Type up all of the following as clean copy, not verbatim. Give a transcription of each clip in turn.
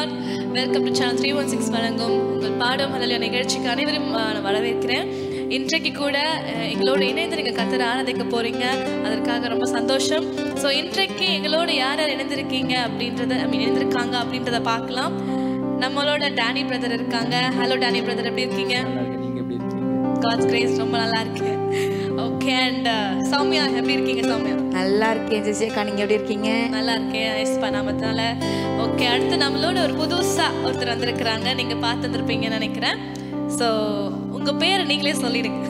Lord. Welcome to channel 316 வழங்கும் உங்கள் பாடும் ஹல்லேலூயா நிகழ்ச்சிக்கு அனைவரும் நான் வரவேற்கிறேன். இன்றைக்கு கூட எங்களோடு இணைந்து நீங்கள் கர்த்தரை ஆராதிக்க போறீங்க. அதற்காக ரொம்ப சந்தோஷம். ஸோ இன்றைக்கு எங்களோடு யார் யார் இணைந்திருக்கீங்க அப்படின்றத இணைந்திருக்காங்க அப்படின்றத பார்க்கலாம். நம்மளோட டேனி பிரதர் இருக்காங்க. ஹலோ டேனி பிரதர், எப்படி இருக்கீங்க? காட்ஸ் கிரேஸ் ரொம்ப நல்லா இருக்கு. ஓகே. அண்ட் சௌமியா எப்படி இருக்கீங்க? சௌமியா நல்லா இருக்கேன். ஜெசிகா நீங்க எப்படி இருக்கீங்க? நல்லா இருக்கேன். எஸ்பா நாமத்தால. ஓகே, அடுத்து நம்மளோட ஒரு புதுசா ஒருத்தர் வந்திருக்கிறாங்க. நீங்க பார்த்துருப்பீங்கன்னு நினைக்கிறேன். ஸோ உங்க பேர் நீங்களே சொல்லிடுங்க.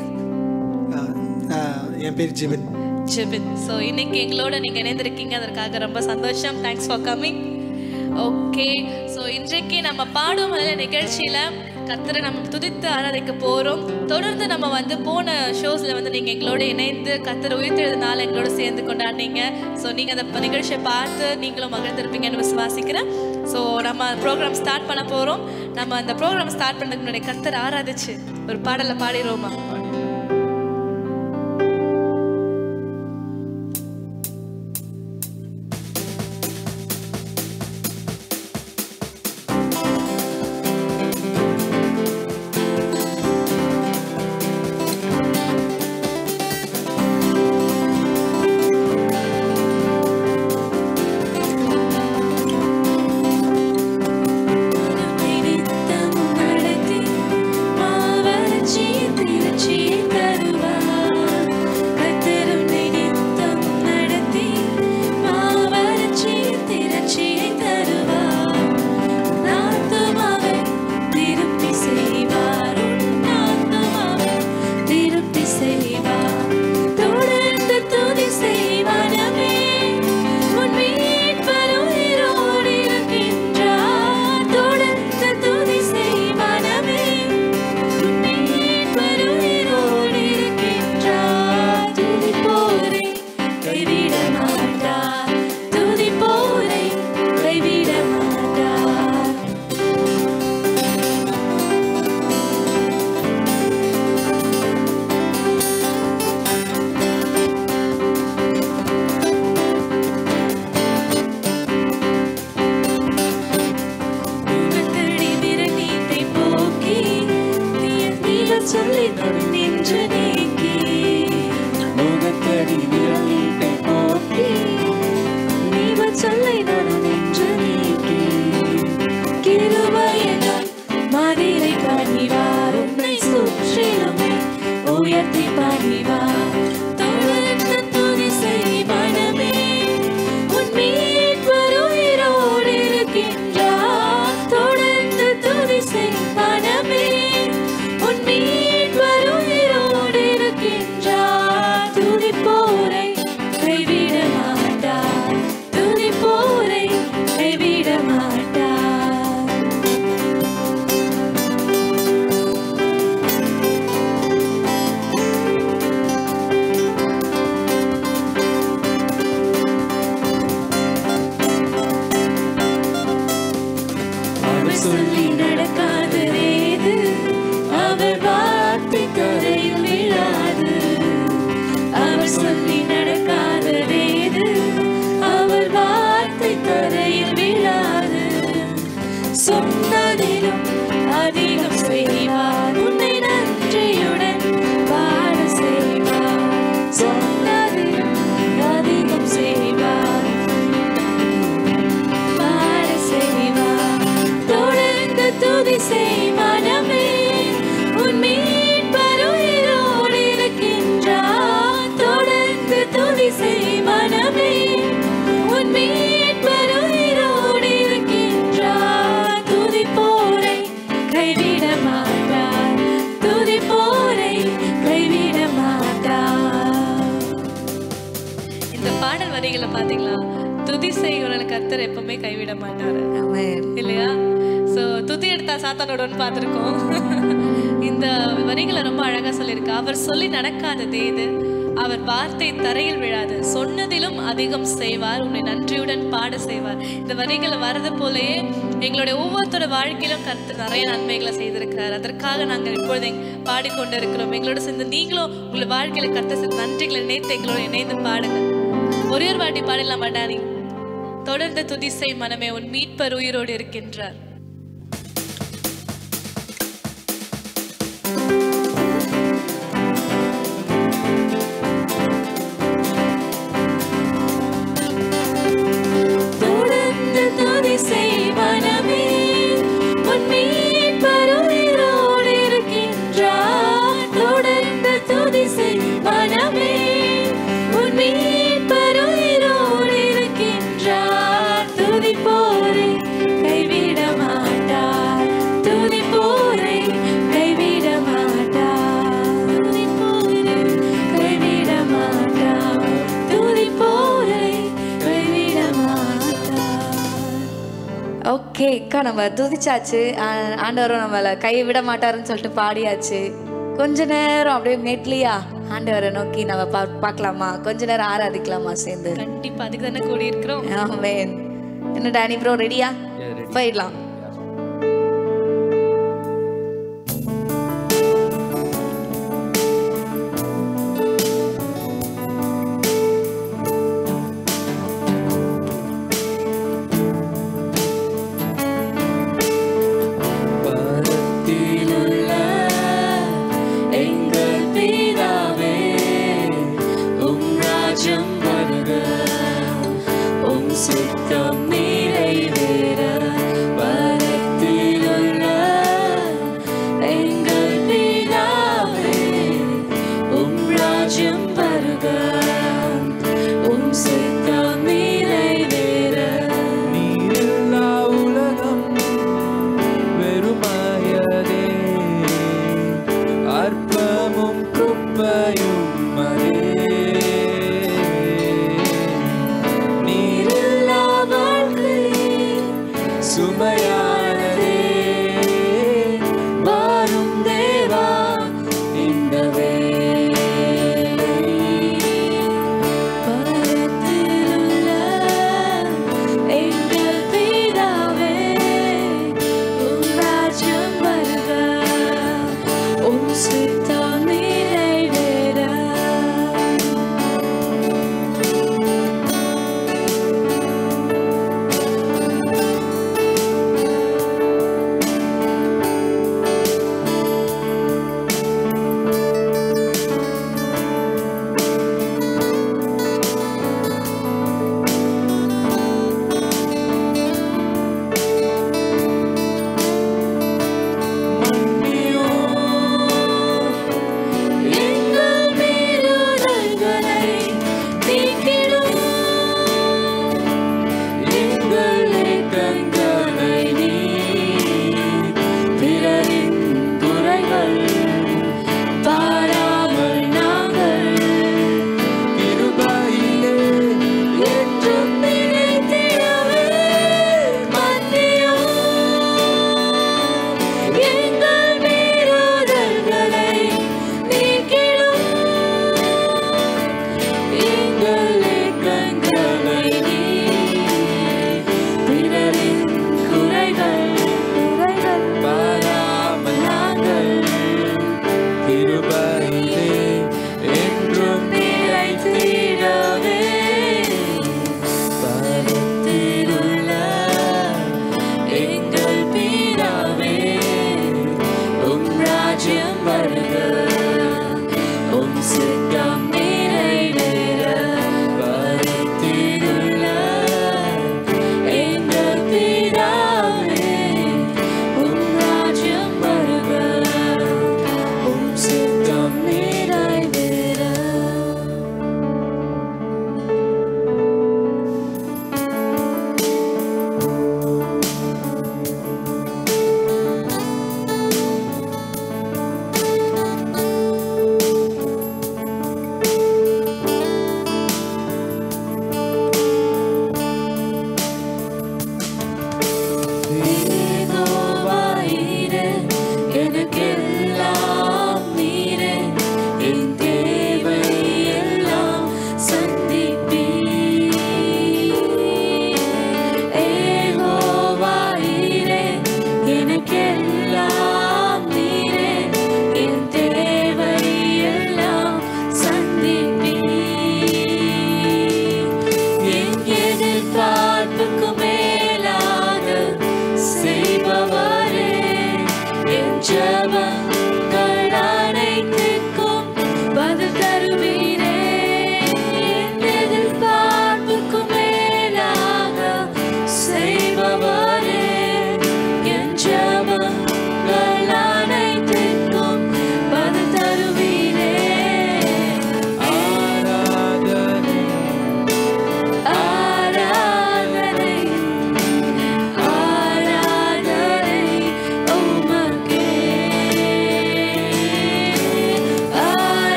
என் பேர் ஜிபின். ஜிபின். ஸோ இன்னைக்கு எங்களோட நீங்க இணைந்திருக்கீங்க, அதற்காக ரொம்ப சந்தோஷம். Thanks for coming. Okay, so இன்றைக்கு நம்ம பாடும் நிகழ்ச்சியில கர்த்தரை நம்ம துதித்து ஆராதிக்க போறோம். தொடர்ந்து நம்ம போன ஷோஸ்ல நீங்க எங்களோட இணைந்து கர்த்தரை உயிர்த்தெழுதினால எங்களோட சேர்ந்து கொண்டாடினீங்க. ஸோ நீங்க அந்த நிகழ்ச்சியை பார்த்து நீங்களும் மகிழ்ந்திருப்பீங்கன்னு விசுவாசிக்கிறேன். ஸோ நம்ம ப்ரோக்ராம் ஸ்டார்ட் பண்ண போறோம். நம்ம அந்த ப்ரோக்ராம் ஸ்டார்ட் பண்ணதுக்கு முன்னாடி கர்த்தரை ஆராதிச்சு ஒரு பாடலை பாடிடுவோமா? பாத்தீங்களா? துதி செய்கிறவங்களை கர்த்தர் எப்பவுமே கைவிட மாட்டாரு இல்லையா? சோ துதி எடுத்தா சாத்தானோட பார்த்திருக்கோம். இந்த வரிகளை ரொம்ப அழகா சொல்லியிருக்கு. அவர் சொல்லி நடக்காதது ஏது, அவர் வார்த்தை தரையில் விழாது, சொன்னதிலும் அதிகம் செய்வார், உன்னை நன்றியுடன் பாட செய்வார். இந்த வரிகளை வரது போலயே எங்களுடைய ஒவ்வொருத்தோட வாழ்க்கையிலும் கர்த்தர் நிறைய நன்மைகளை செய்திருக்கிறார். அதற்காக நாங்கள் இப்பொழுது பாடிக்கொண்டு இருக்கிறோம். எங்களோட சேர்ந்து நீங்களும் உங்களை வாழ்க்கையில கர்த்தர் செய்த நன்றிகளை நினைத்து எங்களோட இணைந்து பாடுங்க. ஒரே ஒரு வாட்டி பாடலாமா டானி? தொடர்ந்து துதிசை மனமே, உன் மீட்பர் உயிரோடு இருக்கின்றார். அக்கா நம்ம துதிச்சாச்சு, ஆண்டவரும் நம்மளை கைவிட மாட்டாருன்னு சொல்லிட்டு பாடியாச்சு. கொஞ்ச நேரம் அப்படியே மெட்லியா ஆண்டவரை நோக்கி நம்ம பார்க்கலாமா? கொஞ்ச நேரம் ஆராதிக்கலாமா சேர்ந்து? கண்டிப்பா அதுக்கு தானே கூடி இருக்கிறோம். ஆமென். என்ன டானி ப்ரோ ரெடியா? போயிடலாம்.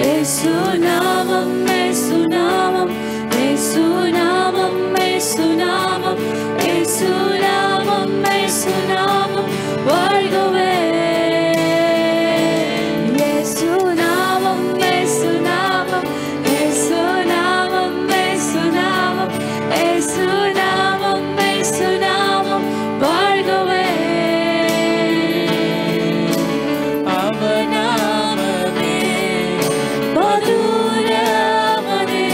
ஏசுநாமம் ஏசுநாமம் ஏசுநாமம் ஏசுநாமம் ஏசுநாமம் ஏசுநாமம் வாழ்கவே ஏசுநாமம் ஏசுநாமம் ஏசுநாமம் ஏசுநாமம் ஏசுநாமம் ஏசுநாமம் வாழ்கவே அவநாமமே மதுரமனே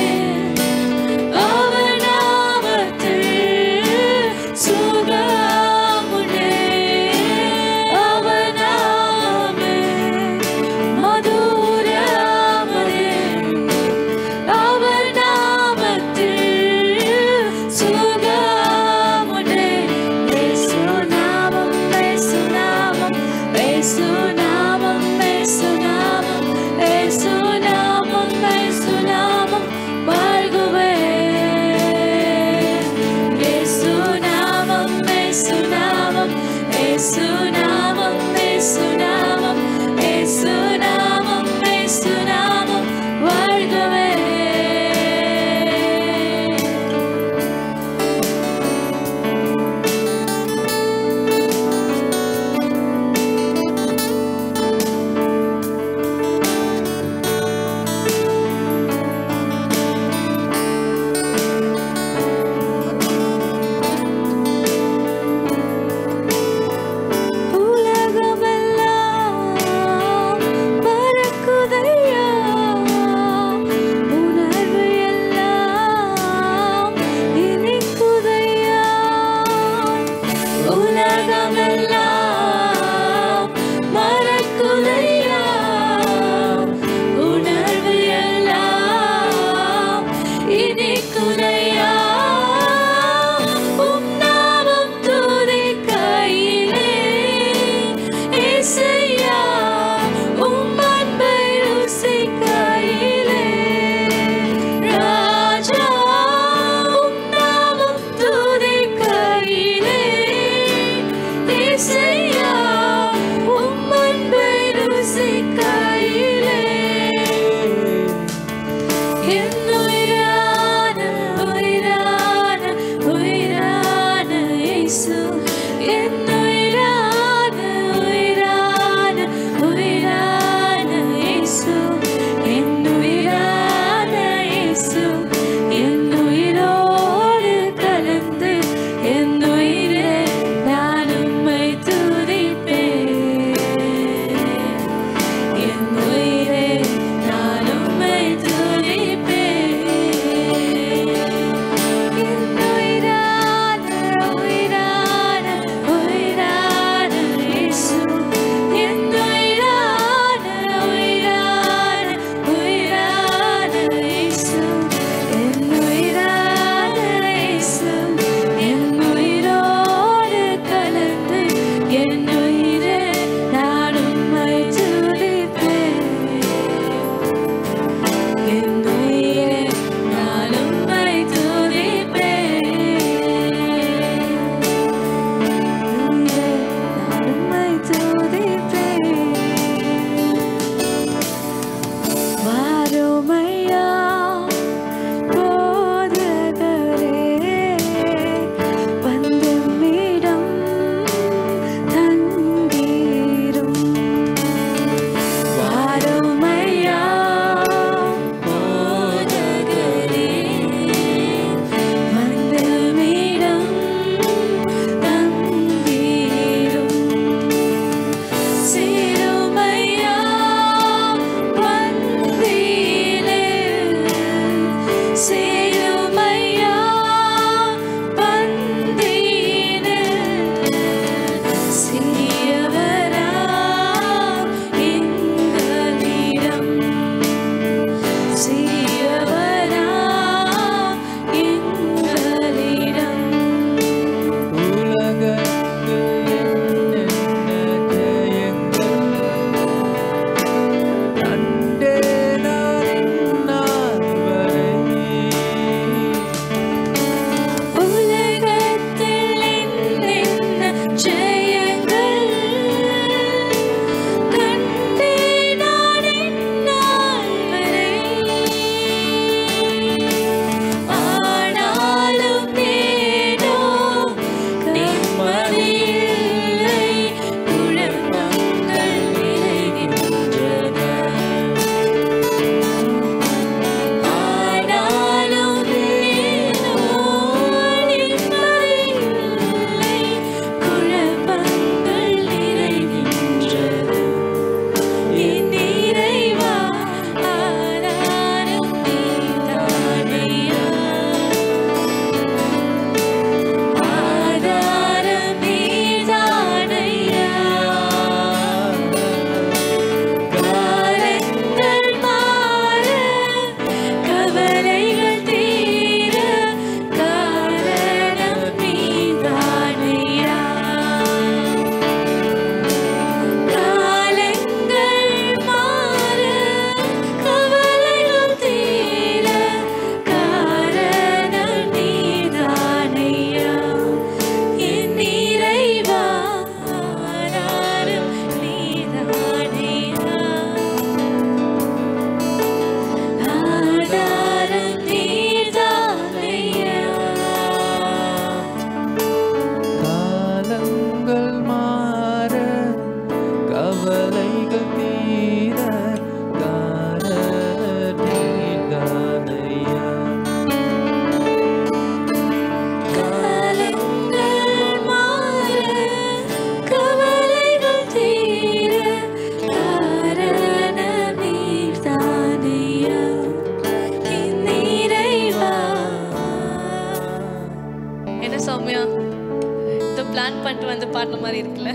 பண்ணிட்டு வந்து பாடின மாதிரி இருக்குல்ல.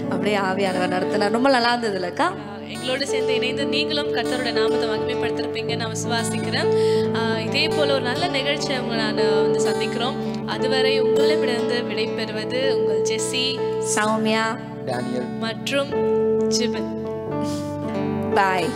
அப்படியே ஆவியானவர் நடத்தினார். ரொம்ப நல்லா இருந்ததுலக்கா. எங்களோடு சேர்ந்து இணைந்து நீங்களும் கர்த்தரோட நாமத்தை மகிமைப்படுத்திருப்பீங்க நான் விசுவாசிக்கிறேன். இதே போல ஒரு நல்ல நிகழ்ச்சியை உங்களை நான் வந்து சந்திக்கிறோம். அதுவரை உங்களிடமிருந்து விடை பெறுவது உங்கள் ஜெஸ்ஸி, சௌமியா, டேனியல் மற்றும் ஜிபன். பாய்.